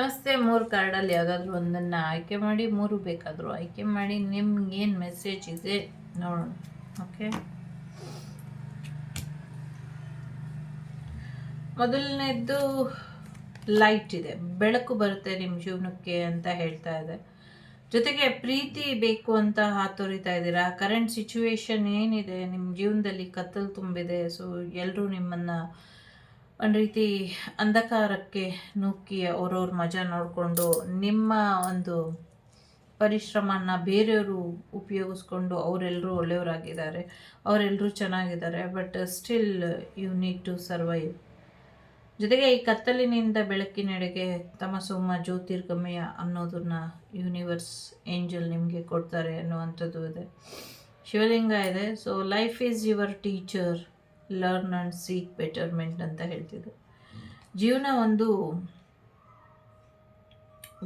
ಅಷ್ಟೇ 3 ಕಾರ್ಡಲ್ಲಿ ಯಾವುದಾದ್ರೂ ಒಂದನ್ನು ಆಯ್ಕೆ ಮಾಡಿ, 3 ಬೇಕಾದರೂ ಆಯ್ಕೆ ಮಾಡಿ. ನಿಮ್ಗೇನು ಮೆಸೇಜ್ ಇದೆ ನೋಡೋಣ. ಓಕೆ, ಮೊದಲನೇದ್ದು ಲೈಟ್ ಇದೆ, ಬೆಳಕು ಬರುತ್ತೆ ನಿಮ್ಮ ಜೀವನಕ್ಕೆ ಅಂತ ಹೇಳ್ತಾ ಇದೆ. ಜೊತೆಗೆ ಪ್ರೀತಿ ಬೇಕು ಅಂತ ಹಾತೊರಿತಾ ಇದ್ದೀರಾ. ಕರೆಂಟ್ ಸಿಚುವೇಶನ್ ಏನಿದೆ ನಿಮ್ಮ ಜೀವನದಲ್ಲಿ ಕತ್ತಲು ತುಂಬಿದೆ. ಸೊ ಎಲ್ಲರೂ ನಿಮ್ಮನ್ನು ಒಂದು ರೀತಿ ಅಂಧಕಾರಕ್ಕೆ ನೂಕಿ ಅವ್ರವ್ರ ಮಜಾ ನೋಡಿಕೊಂಡು ನಿಮ್ಮ ಒಂದು ಪರಿಶ್ರಮನ ಬೇರೆಯವರು ಉಪಯೋಗಿಸ್ಕೊಂಡು ಅವರೆಲ್ಲರೂ ಒಳ್ಳೆಯವರಾಗಿದ್ದಾರೆ, ಅವರೆಲ್ಲರೂ ಚೆನ್ನಾಗಿದ್ದಾರೆ. But still you need to survive. ಜೊತೆಗೆ ಈ ಕತ್ತಲಿನಿಂದ ಬೆಳಕಿನೆಡೆಗೆ ತಮಸೋಮ ಜ್ಯೋತಿರ್ಗಮಯ ಅನ್ನೋದನ್ನ ಯೂನಿವರ್ಸ್ ಏಂಜಲ್ ನಿಮಗೆ ಕೊಡ್ತಾರೆ ಅನ್ನುವಂಥದ್ದು ಇದೆ. ಶಿವಲಿಂಗ ಇದೆ. So life is your teacher, learn and seek betterment ಅಂತ ಹೇಳ್ತಿದ್ದೆ. ಜೀವನ ಒಂದು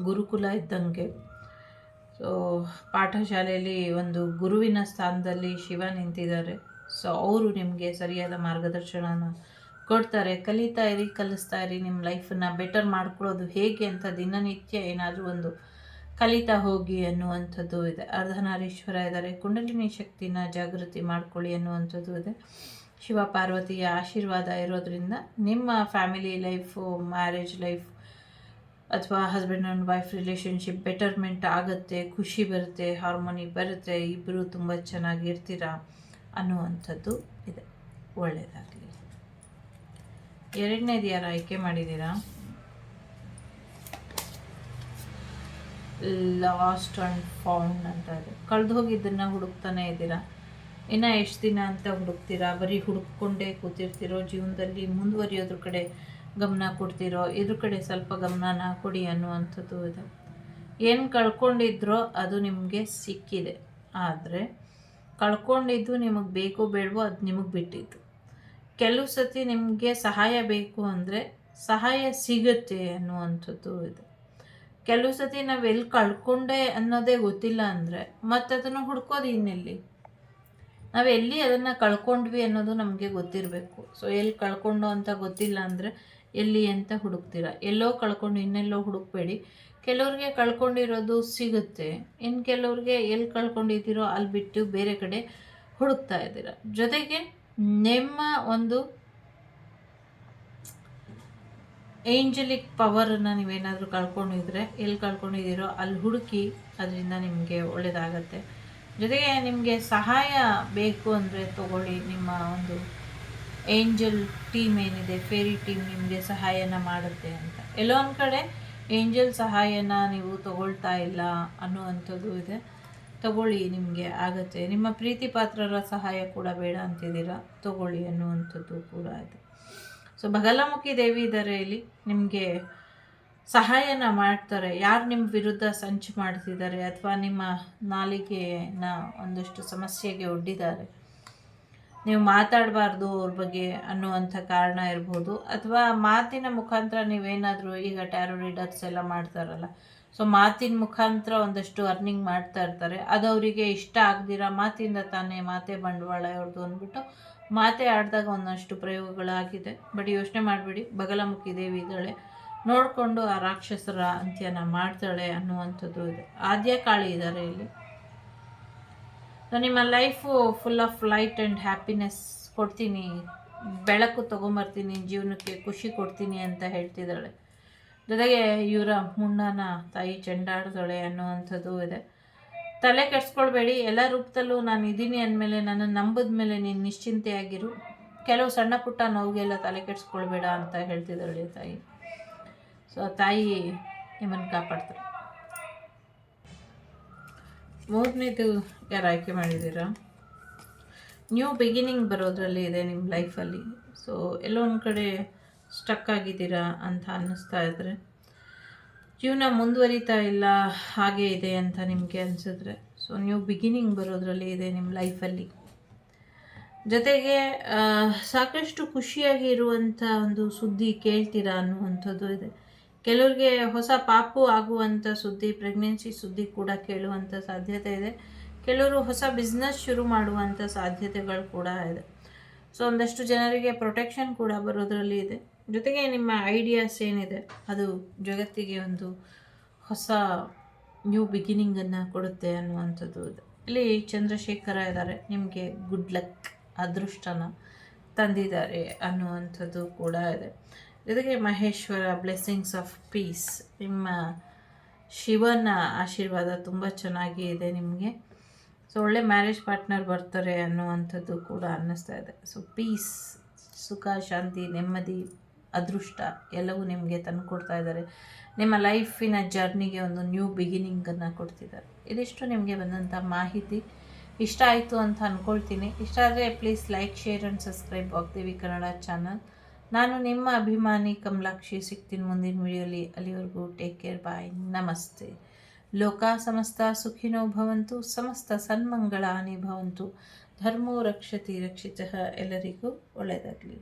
ಗುರುಕುಲ ಇದ್ದಂಗೆ. ಸೊ ಪಾಠಶಾಲೆಯಲ್ಲಿ ಒಂದು ಗುರುವಿನ ಸ್ಥಾನದಲ್ಲಿ ಶಿವ ನಿಂತಿದ್ದಾರೆ. ಸೊ ಅವರು ನಿಮಗೆ ಸರಿಯಾದ ಮಾರ್ಗದರ್ಶನನ ಕೊಡ್ತಾರೆ. ಕಲಿತಾ ಇರಿ, ಕಲಿಸ್ತಾ ಇರಿ. ನಿಮ್ಮ ಲೈಫನ್ನು ಬೆಟರ್ ಮಾಡ್ಕೊಳ್ಳೋದು ಹೇಗೆ ಅಂತ ದಿನನಿತ್ಯ ಏನಾದರೂ ಒಂದು ಕಲಿತಾ ಹೋಗಿ ಅನ್ನುವಂಥದ್ದು ಇದೆ. ಅರ್ಧನಾರೀಶ್ವರ ಇದ್ದಾರೆ. ಕುಂಡಲಿನಿ ಶಕ್ತಿನ ಜಾಗೃತಿ ಮಾಡ್ಕೊಳ್ಳಿ ಅನ್ನುವಂಥದ್ದು ಇದೆ. ಶಿವ ಪಾರ್ವತಿಯ ಆಶೀರ್ವಾದ ಇರೋದ್ರಿಂದ ನಿಮ್ಮ ಫ್ಯಾಮಿಲಿ ಲೈಫು, ಮ್ಯಾರೇಜ್ ಲೈಫ್ ಅಥವಾ husband and wife relationship betterment ಆಗುತ್ತೆ, ಖುಷಿ ಬರುತ್ತೆ, ಹಾರ್ಮೋನಿ ಬರುತ್ತೆ, ಇಬ್ಬರು ತುಂಬ ಚೆನ್ನಾಗಿರ್ತೀರಾ ಅನ್ನುವಂಥದ್ದು ಇದೆ. ಒಳ್ಳೆಯದಾಗಲಿ. ಎರಡನೇದು ಯಾರು ಆಯ್ಕೆ ಮಾಡಿದ್ದೀರಾ? ಲಾಸ್ಟ್ ಆ್ಯಂಡ್ ಫೌಂಡ್ ಅಂತ ಇದೆ. ಕಳೆದು ಹೋಗಿದ್ದನ್ನು ಹುಡುಕ್ತಾನೆ ಇದ್ದೀರಾ. ಇನ್ನು ಎಷ್ಟು ದಿನ ಅಂತ ಹುಡುಕ್ತೀರಾ? ಬರೀ ಹುಡುಕೊಂಡೇ ಕೂತಿರ್ತಿರೋ? ಜೀವನದಲ್ಲಿ ಮುಂದುವರಿಯೋದ್ರ ಕಡೆ ಗಮನ ಕೊಡ್ತಿರೋ? ಇದ್ರ ಕಡೆ ಸ್ವಲ್ಪ ಗಮನನ ಕೊಡಿ ಅನ್ನುವಂಥದ್ದು ಇದೆ. ಏನು ಕಳ್ಕೊಂಡಿದ್ರೋ ಅದು ನಿಮಗೆ ಸಿಕ್ಕಿದೆ. ಆದರೆ ಕಳ್ಕೊಂಡಿದ್ದು ನಿಮಗೆ ಬೇಕೋ ಬೇಡವೋ ಅದು ನಿಮಗೆ ಬಿಟ್ಟಿದ್ದು. ಕೆಲವು ಸತಿ ನಿಮಗೆ ಸಹಾಯ ಬೇಕು ಅಂದರೆ ಸಹಾಯ ಸಿಗುತ್ತೆ ಅನ್ನುವಂಥದ್ದು ಇದೆ. ಕೆಲವು ಸತಿ ನಾವು ಎಲ್ಲಿ ಕಳ್ಕೊಂಡೆ ಅನ್ನೋದೇ ಗೊತ್ತಿಲ್ಲ ಅಂದರೆ ಮತ್ತೆ ಅದನ್ನು ಹುಡ್ಕೋದು ಇನ್ನೆಲ್ಲಿ? ನಾವು ಎಲ್ಲಿ ಅದನ್ನು ಕಳ್ಕೊಂಡ್ವಿ ಅನ್ನೋದು ನಮಗೆ ಗೊತ್ತಿರಬೇಕು. ಸೊ ಎಲ್ಲಿ ಕಳ್ಕೊಂಡು ಅಂತ ಗೊತ್ತಿಲ್ಲ ಅಂದರೆ ಎಲ್ಲಿ ಅಂತ ಹುಡುಕ್ತೀರಾ? ಎಲ್ಲೋ ಕಳ್ಕೊಂಡು ಇನ್ನೆಲ್ಲೋ ಹುಡುಕ್ಬೇಡಿ. ಕೆಲವ್ರಿಗೆ ಕಳ್ಕೊಂಡಿರೋದು ಸಿಗುತ್ತೆ, ಇನ್ನು ಕೆಲವ್ರಿಗೆ ಎಲ್ಲಿ ಕಳ್ಕೊಂಡಿದ್ದೀರೋ ಅಲ್ಲಿ ಬಿಟ್ಟು ಬೇರೆ ಕಡೆ ಹುಡುಕ್ತಾ ಇದ್ದೀರಾ. ಜೊತೆಗೆ ನಿಮ್ಮ ಒಂದು ಏಂಜಲಿಕ್ ಪವರನ್ನು ನೀವೇನಾದರೂ ಕಳ್ಕೊಂಡಿದ್ರೆ ಎಲ್ಲಿ ಕಳ್ಕೊಂಡಿದ್ದೀರೋ ಅಲ್ಲಿ ಹುಡುಕಿ, ಅದರಿಂದ ನಿಮಗೆ ಒಳ್ಳೆಯದಾಗತ್ತೆ. ಜೊತೆಗೆ ನಿಮಗೆ ಸಹಾಯ ಬೇಕು ಅಂದರೆ ತಗೊಳ್ಳಿ. ನಿಮ್ಮ ಒಂದು ಏಂಜಲ್ ಟೀಮ್ ಏನಿದೆ, ಫೇರಿ ಟೀಮ್ ನಿಮಗೆ ಸಹಾಯನ ಮಾಡುತ್ತೆ ಅಂತ. ಎಲ್ಲೋ ಒಂದು ಕಡೆ ಏಂಜಲ್ ಸಹಾಯನ ನೀವು ತಗೊಳ್ತಾ ಇಲ್ಲ ಅನ್ನುವಂಥದ್ದು ಇದೆ. ತಗೊಳ್ಳಿ, ನಿಮಗೆ ಆಗತ್ತೆ. ನಿಮ್ಮ ಪ್ರೀತಿ ಪಾತ್ರರ ಸಹಾಯ ಕೂಡ ಬೇಡ ಅಂತಿದ್ದೀರಾ, ತಗೊಳ್ಳಿ ಅನ್ನುವಂಥದ್ದು ಕೂಡ ಇದೆ. ಸೊ ಬಗಲಾಮುಖಿ ದೇವಿ ಇದ್ದಾರೆ ಇಲ್ಲಿ, ನಿಮಗೆ ಸಹಾಯನ ಮಾಡ್ತಾರೆ. ಯಾರು ನಿಮ್ಮ ವಿರುದ್ಧ ಸಂಚು ಮಾಡ್ತಿದ್ದಾರೆ ಅಥವಾ ನಿಮ್ಮ ನಾಲಿಗೆನ ಒಂದಷ್ಟು ಸಮಸ್ಯೆಗೆ ಒಡ್ಡಿದ್ದಾರೆ, ನೀವು ಮಾತಾಡಬಾರ್ದು ಅವ್ರ ಬಗ್ಗೆ ಅನ್ನುವಂಥ ಕಾರಣ ಇರ್ಬೋದು, ಅಥವಾ ಮಾತಿನ ಮುಖಾಂತರ ನೀವೇನಾದರೂ, ಈಗ ಟ್ಯಾರೋ ರೀಡರ್ಸ್ ಎಲ್ಲ ಮಾಡ್ತಾರಲ್ಲ, ಸೊ ಮಾತಿನ ಮುಖಾಂತರ ಒಂದಷ್ಟು ಅರ್ನಿಂಗ್ ಮಾಡ್ತಾ ಇರ್ತಾರೆ. ಅದು ಅವರಿಗೆ ಇಷ್ಟ ಆಗದಿರ, ಮಾತಿಂದ ತಾನೇ ಮಾತೆ ಬಂಡವಾಳ ಅವ್ರದ್ದು ಅಂದ್ಬಿಟ್ಟು ಮಾತೆ ಆಡಿದಾಗ ಒಂದಷ್ಟು ಪ್ರಯೋಗಗಳಾಗಿದೆ. ಬಟ್ ಯೋಚನೆ ಮಾಡಬೇಡಿ, ಬಗಲಾಮುಖಿ ದೇವಿ ಇದ್ದಾಳೆ, ನೋಡಿಕೊಂಡು ಆ ರಾಕ್ಷಸರ ಅಂತ್ಯನ ಮಾಡ್ತಾಳೆ ಅನ್ನುವಂಥದ್ದು ಇದೆ. ಆದ್ಯಕಾಳಿ ಇದ್ದಾರೆ ಇಲ್ಲಿ. ನಿಮ್ಮ life full of light and happiness ಕೊಡ್ತೀನಿ, ಬೆಳಕು ತೊಗೊಂಬರ್ತೀನಿ, ಜೀವನಕ್ಕೆ ಖುಷಿ ಕೊಡ್ತೀನಿ ಅಂತ ಹೇಳ್ತಿದ್ದಾಳೆ. ಜೊತೆಗೆ ಇವರ ಮುಂಡನ ತಾಯಿ ಚೆಂಡಾಡ್ತಾಳೆ ಅನ್ನುವಂಥದ್ದು ಇದೆ. ತಲೆ ಕೆಡಿಸ್ಕೊಳ್ಬೇಡಿ, ಎಲ್ಲ ರೂಪದಲ್ಲೂ ನಾನು ಇದ್ದೀನಿ ಅಂದಮೇಲೆ, ನನ್ನನ್ನು ನಂಬಿದ ಮೇಲೆ ನೀನು ನಿಶ್ಚಿಂತೆಯಾಗಿರು. ಕೆಲವು ಸಣ್ಣ ಪುಟ್ಟ ನೋವಿಗೆಲ್ಲ ತಲೆ ಕೆಡಿಸ್ಕೊಳ್ಬೇಡ ಅಂತ ಹೇಳ್ತಿದ್ದಾಳೆ ತಾಯಿ. ಸೊ ತಾಯಿ ನಿಮ್ಮನ್ನು ಕಾಪಾಡ್ತಾರೆ. ಮೂರನೇದು ಯಾರು ಆಯ್ಕೆ ಮಾಡಿದ್ದೀರಾ? ನ್ಯೂ ಬಿಗಿನಿಂಗ್ ಬರೋದ್ರಲ್ಲಿ ಇದೆ ನಿಮ್ಮ ಲೈಫಲ್ಲಿ. ಸೊ ಎಲ್ಲೋ ಒಂದು ಕಡೆ ಸ್ಟಕ್ ಆಗಿದ್ದೀರಾ ಅಂತ ಅನ್ನಿಸ್ತಾ ಇದ್ರೆ, ಜೀವನ ಮುಂದುವರಿತಾ ಇಲ್ಲ, ಹಾಗೆ ಇದೆ ಅಂತ ನಿಮಗೆ ಅನಿಸಿದ್ರೆ, ಸೊ ನ್ಯೂ ಬಿಗಿನಿಂಗ್ ಬರೋದ್ರಲ್ಲಿ ಇದೆ ನಿಮ್ಮ ಲೈಫಲ್ಲಿ. ಜೊತೆಗೆ ಸಾಕಷ್ಟು ಖುಷಿಯಾಗಿ ಇರುವಂಥ ಒಂದು ಸುದ್ದಿ ಕೇಳ್ತೀರಾ ಅನ್ನುವಂಥದ್ದು ಇದೆ. ಕೆಲವ್ರಿಗೆ ಹೊಸ ಪಾಪು ಆಗುವಂಥ ಸುದ್ದಿ, ಪ್ರೆಗ್ನೆನ್ಸಿ ಸುದ್ದಿ ಕೂಡ ಕೇಳುವಂಥ ಸಾಧ್ಯತೆ ಇದೆ. ಕೆಲವರು ಹೊಸ ಬಿಸ್ನೆಸ್ ಶುರು ಮಾಡುವಂಥ ಸಾಧ್ಯತೆಗಳು ಕೂಡ ಇದೆ. ಸೊ ಒಂದಷ್ಟು ಜನರಿಗೆ ಪ್ರೊಟೆಕ್ಷನ್ ಕೂಡ ಬರೋದರಲ್ಲಿ ಇದೆ. ಜೊತೆಗೆ ನಿಮ್ಮ ಐಡಿಯಾಸ್ ಏನಿದೆ ಅದು ಜಗತ್ತಿಗೆ ಒಂದು ಹೊಸ ನ್ಯೂ ಬಿಗಿನಿಂಗನ್ನು ಕೊಡುತ್ತೆ ಅನ್ನುವಂಥದ್ದು ಇದೆ. ಇಲ್ಲಿ ಚಂದ್ರಶೇಖರ ಇದ್ದಾರೆ, ನಿಮಗೆ ಗುಡ್ ಲಕ್ ಅದೃಷ್ಟನ ತಂದಿದ್ದಾರೆ ಅನ್ನುವಂಥದ್ದು ಕೂಡ ಇದೆ. ಜೊತೆಗೆ ಮಹೇಶ್ವರ ಬ್ಲೆಸ್ಸಿಂಗ್ಸ್ ಆಫ್ ಪೀಸ್, ನಿಮ್ಮ ಶಿವನ ಆಶೀರ್ವಾದ ತುಂಬ ಚೆನ್ನಾಗಿ ಇದೆ ನಿಮಗೆ. ಸೊ ಒಳ್ಳೆ ಮ್ಯಾರೇಜ್ ಪಾರ್ಟ್ನರ್ ಬರ್ತಾರೆ ಅನ್ನುವಂಥದ್ದು ಕೂಡ ಅನ್ನಿಸ್ತಾ ಇದೆ. ಸೊ ಪೀಸ್, ಸುಖ, ಶಾಂತಿ, ನೆಮ್ಮದಿ, ಅದೃಷ್ಟ ಎಲ್ಲವೂ ನಿಮಗೆ ತಂದು ಕೊಡ್ತಾ ಇದ್ದಾರೆ. ನಿಮ್ಮ ಲೈಫಿನ ಜರ್ನಿಗೆ ಒಂದು ನ್ಯೂ ಬಿಗಿನಿಂಗನ್ನು ಕೊಡ್ತಿದ್ದಾರೆ. ಇದಿಷ್ಟು ನಿಮಗೆ ಬಂದಂಥ ಮಾಹಿತಿ. ಇಷ್ಟ ಆಯಿತು ಅಂತ ಅಂದ್ಕೊಳ್ತೀನಿ. ಇಷ್ಟ ಆದರೆ please like, share and subscribe Vagdevi Kannada channel. ನಾನು ನಿಮ್ಮ ಅಭಿಮಾನಿ ಕಮಲಾಕ್ಷಿ. ಸಿಗ್ತೀನಿ ಮುಂದಿನ ವಿಡಿಯೋಲಿ. ಅಲ್ಲಿವರೆಗೂ ಟೇಕ್ ಕೇರ್, ಬಾಯ್, ನಮಸ್ತೆ. ಲೋಕ ಸಮಸ್ತ ಸುಖಿನೋ ಭವಂತು, ಸಮಸ್ತ ಸನ್ಮಂಗಳಾನಿ ಭವಂತು, ಧರ್ಮೋ ರಕ್ಷತಿ ರಕ್ಷಿತಃ. ಎಲ್ಲರಿಗೂ ಒಳ್ಳೆಯದಾಗಲಿ.